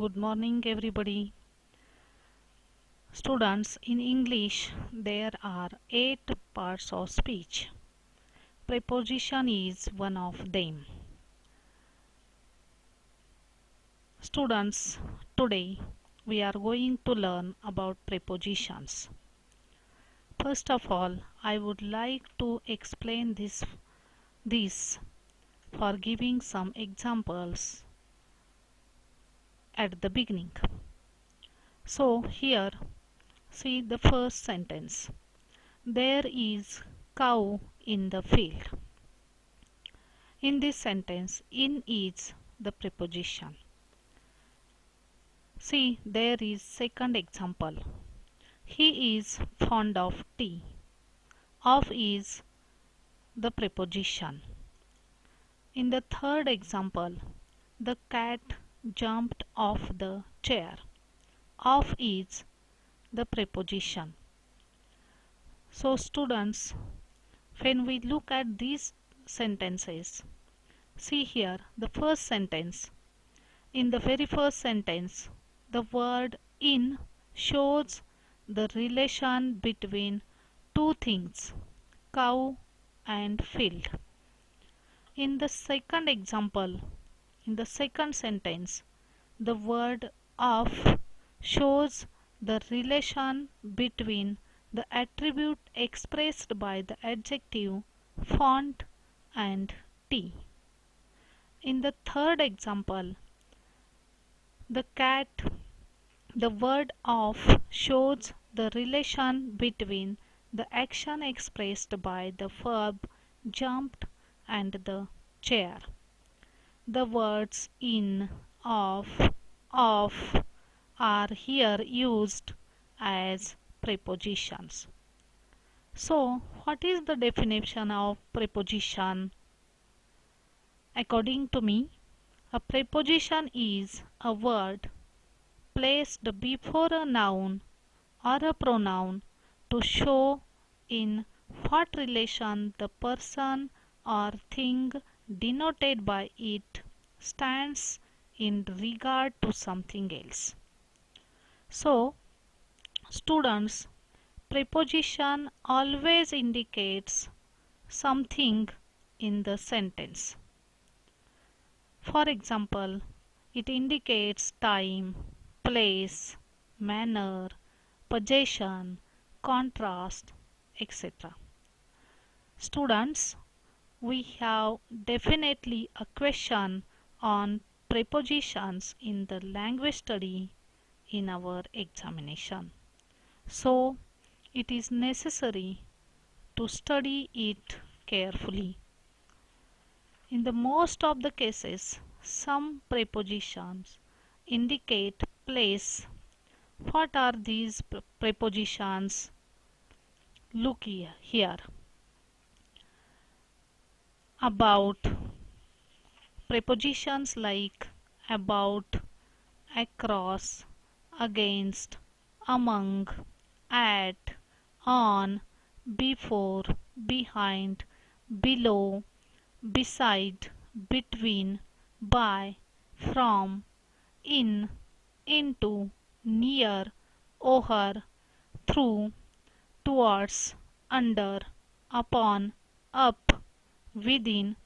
Good morning, everybody. Students, in English, there are 8 parts of speech. Preposition is one of them. Students, today we are going to learn about prepositions. First of all, I would like to explain this for giving some examples at the beginning. So here, see the first sentence. There is cow in the field. In this sentence, in is the preposition. See, there is second example. He is fond of tea. Of is the preposition. In the third example, the cat jumped off the chair. Of is the preposition. So students, when we look at these sentences, see here the first sentence. In the very first sentence, the word in shows the relation between two things, cow and field. In the second example, in the second sentence, the word of shows the relation between the attribute expressed by the adjective font and tea. In the third example, the cat, the word of shows the relation between the action expressed by the verb jumped and the chair. The words in, of are here used as prepositions. So, what is the definition of preposition? According to me, a preposition is a word placed before a noun or a pronoun to show in what relation the person or thing denoted by it stands in regard to something else. So, students, preposition always indicates something in the sentence. For example, it indicates time, place, manner, possession, contrast, etc. Students, we have definitely a question on prepositions in the language study in our examination. So, it is necessary to study it carefully. In the most of the cases, some prepositions indicate place. What are these prepositions? Look here. About. Prepositions like about, across, against, among, at, on, before, behind, below, beside, between, by, from, in, into, near, over, through, towards, under, upon, up, within.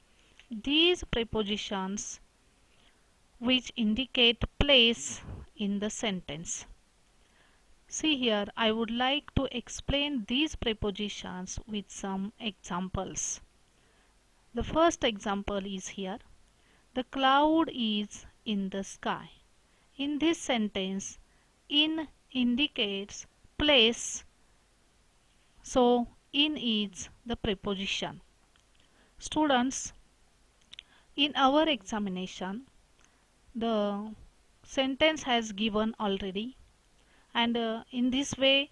These prepositions which indicate place in the sentence. See here, I would like to explain these prepositions with some examples. The first example is here. The cloud is in the sky. In this sentence, in indicates place. So, in is the preposition. Students, in our examination, the sentence has given already, and in this way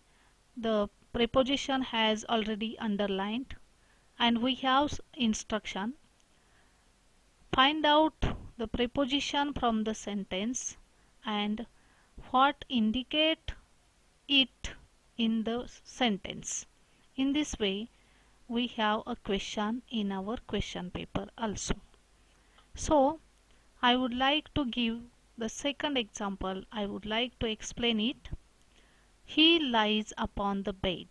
the preposition has already underlined, and we have instruction. Find out the preposition from the sentence and what indicate it in the sentence. In this way we have a question in our question paper also. So, I would like to give the second example, I would like to explain it. He lies upon the bed.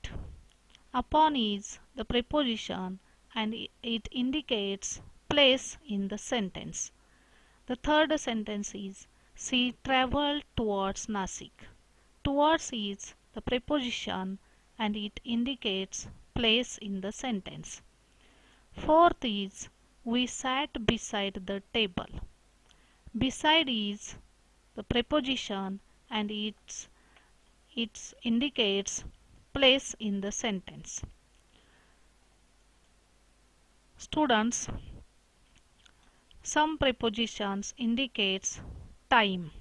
Upon is the preposition and it indicates place in the sentence. The third sentence is she traveled towards Nasik. Towards is the preposition and it indicates place in the sentence. Fourth is we sat beside the table. Beside is the preposition and it indicates place in the sentence. Students, some prepositions indicates time.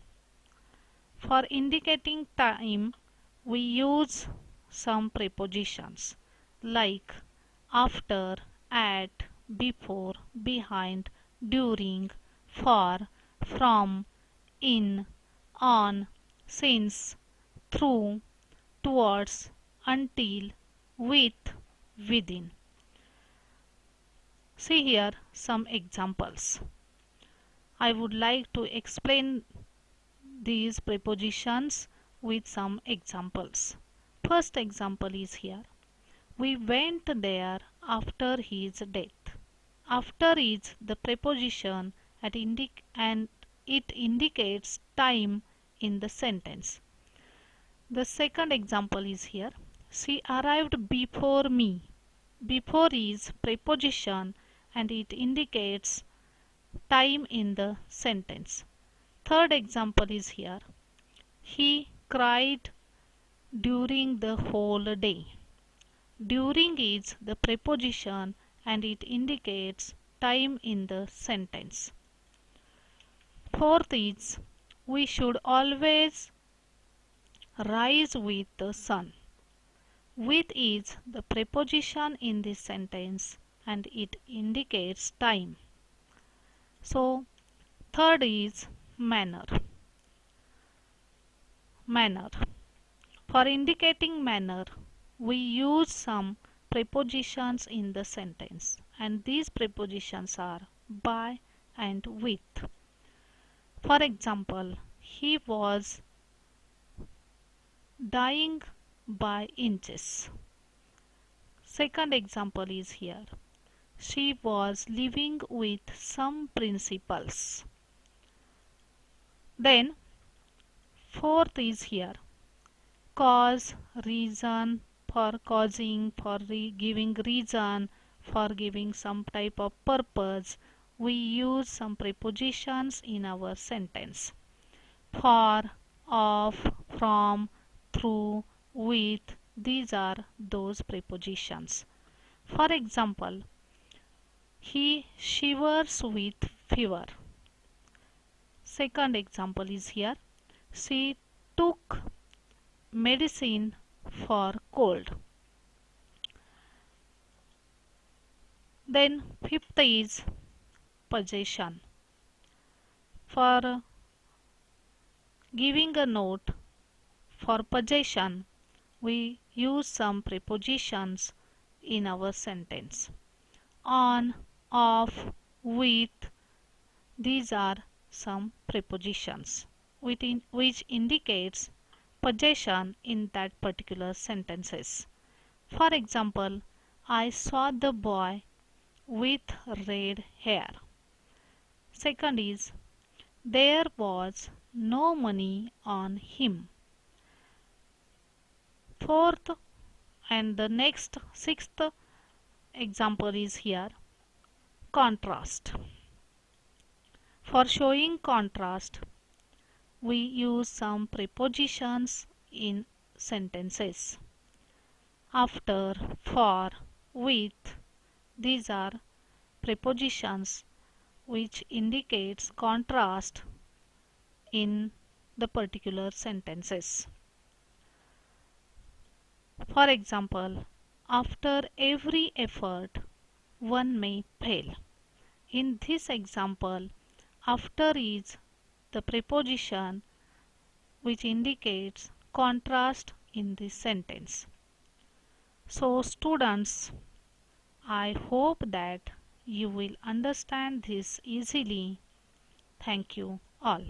For indicating time, we use some prepositions like after, at, before, behind, during, for, from, in, on, since, through, towards, until, with, within. See here some examples. I would like to explain these prepositions with some examples. First example is here. We went there after his death. After is the preposition and it indicates time in the sentence. The second example is here. She arrived before me. Before is preposition and it indicates time in the sentence. Third example is here. He cried during the whole day. During is the preposition and it indicates time in the sentence. Fourth is we should always rise with the sun. With is the preposition in this sentence and it indicates time. So, third is manner. Manner. For indicating manner, we use some prepositions in the sentence and these prepositions are by and with. For example, he was dying by inches. Second example is here. She was living with some principals. Then fourth is here. Cause, reason, for causing, for giving reason, for giving some type of purpose. We use some prepositions in our sentence. For, of, from, through, with, these are those prepositions. For example, he shivers with fever. Second example is here. She took medicine for cold. Then fifth is possession. For giving a note, for possession, we use some prepositions in our sentence. On, of, with, these are some prepositions which indicates possession in that particular sentences. For example, I saw the boy with red hair. Second is there was no money on him. Fourth and the next sixth example is here. Contrast. For showing contrast, we use some prepositions in sentences. After, for, with, these are prepositions which indicates contrast in the particular sentences. For example, after every effort, one may fail. In this example, after is the preposition which indicates contrast in this sentence. So students, I hope that you will understand this easily. Thank you all.